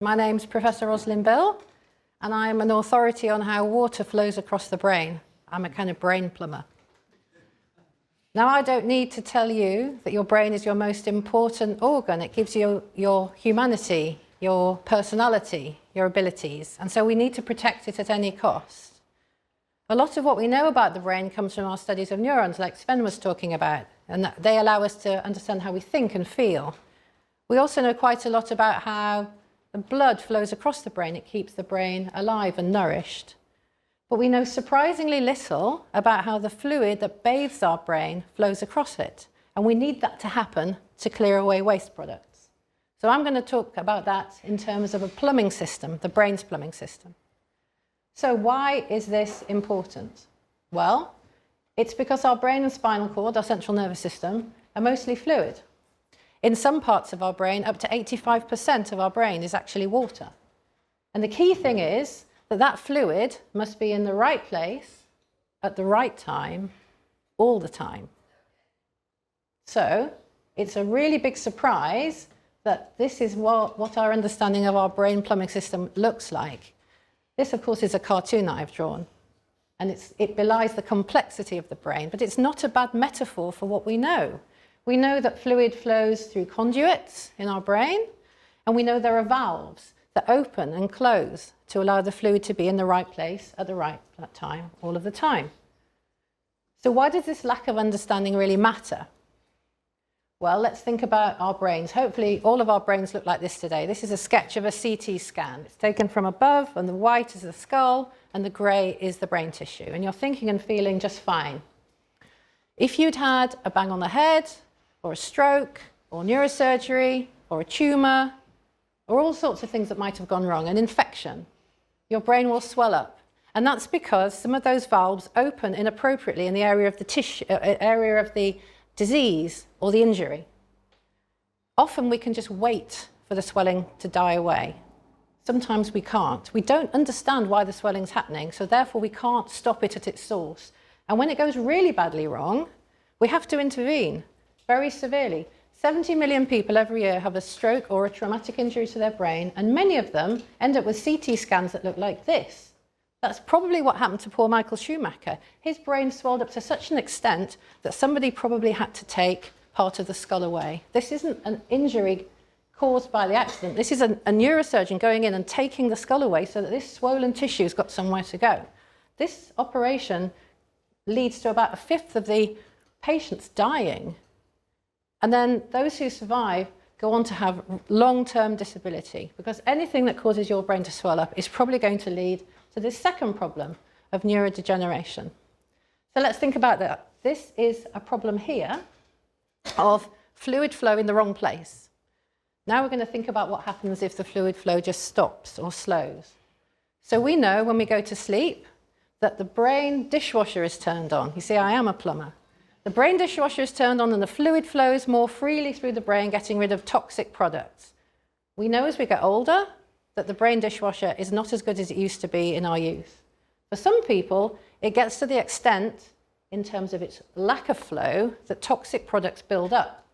My name's Professor Roslyn Bill, and I'm an authority on how water flows across the brain. I'm a kind of brain plumber. Now, I don't need to tell you that your brain is your most important organ. It gives you your humanity, your personality, your abilities, and so we need to protect it at any cost. A lot of what we know about the brain comes from our studies of neurons, like Sven was talking about, and they allow us to understand how we think and feel. We also know quite a lot about how the blood flows across the brain. It keeps the brain alive and nourished. But we know surprisingly little about how the fluid that bathes our brain flows across it. And we need that to happen to clear away waste products. So I'm going to talk about that in terms of a plumbing system, the brain's plumbing system. So why is this important? Well, it's because our brain and spinal cord, our central nervous system, are mostly fluid. In some parts of our brain, up to 85% of our brain is actually water. And the key thing is that that fluid must be in the right place at the right time, all the time. So it's a really big surprise that this is what our understanding of our brain plumbing system looks like. This, of course, is a cartoon that I've drawn. And it belies the complexity of the brain, but it's not a bad metaphor for what we know. We know that fluid flows through conduits in our brain, and we know there are valves that open and close to allow the fluid to be in the right place at the right time, all of the time. So why does this lack of understanding really matter? Well, let's think about our brains. Hopefully all of our brains look like this today. This is a sketch of a CT scan. It's taken from above, and the white is the skull, and the grey is the brain tissue. And you're thinking and feeling just fine. If you'd had a bang on the head, or a stroke, or neurosurgery, or a tumour, or all sorts of things that might have gone wrong, an infection, your brain will swell up. And that's because some of those valves open inappropriately in the area of the tissue, area of the disease or the injury. Often we can just wait for the swelling to die away. Sometimes we can't. We don't understand why the swelling's happening, so therefore we can't stop it at its source. And when it goes really badly wrong, we have to intervene very severely. 70 million people every year have a stroke or a traumatic injury to their brain, and many of them end up with CT scans that look like this. That's probably what happened to poor Michael Schumacher. His brain swelled up to such an extent that somebody probably had to take part of the skull away. This isn't an injury caused by the accident. This is a neurosurgeon going in and taking the skull away so that this swollen tissue's got somewhere to go. This operation leads to about a fifth of the patients dying. And then those who survive go on to have long-term disability, because anything that causes your brain to swell up is probably going to lead to this second problem of neurodegeneration. So let's think about that. This is a problem here of fluid flow in the wrong place. Now we're going to think about what happens if the fluid flow just stops or slows. So we know when we go to sleep that the brain dishwasher is turned on. You see, I am a plumber. The brain dishwasher is turned on and the fluid flows more freely through the brain, getting rid of toxic products. We know as we get older that the brain dishwasher is not as good as it used to be in our youth. For some people, it gets to the extent, in terms of its lack of flow, that toxic products build up.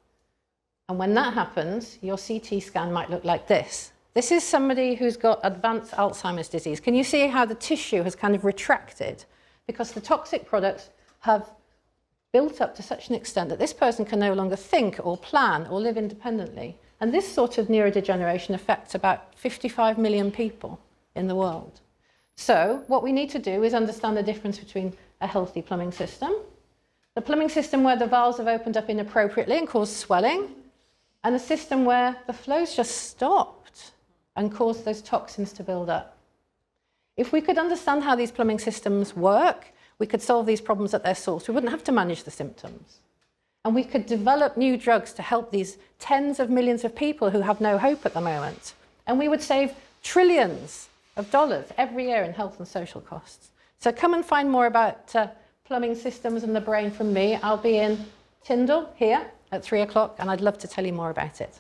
And when that happens, your CT scan might look like this. This is somebody who's got advanced Alzheimer's disease. Can you see how the tissue has kind of retracted? Because the toxic products have built up to such an extent that this person can no longer think or plan or live independently. And this sort of neurodegeneration affects about 55 million people in the world. So what we need to do is understand the difference between a healthy plumbing system, the plumbing system where the valves have opened up inappropriately and caused swelling, and a system where the flow's just stopped and caused those toxins to build up. If we could understand how these plumbing systems work, we could solve these problems at their source. We wouldn't have to manage the symptoms. And we could develop new drugs to help these tens of millions of people who have no hope at the moment. And we would save trillions of dollars every year in health and social costs. So come and find more about plumbing systems and the brain from me. I'll be in Tyndall here at 3 o'clock, and I'd love to tell you more about it.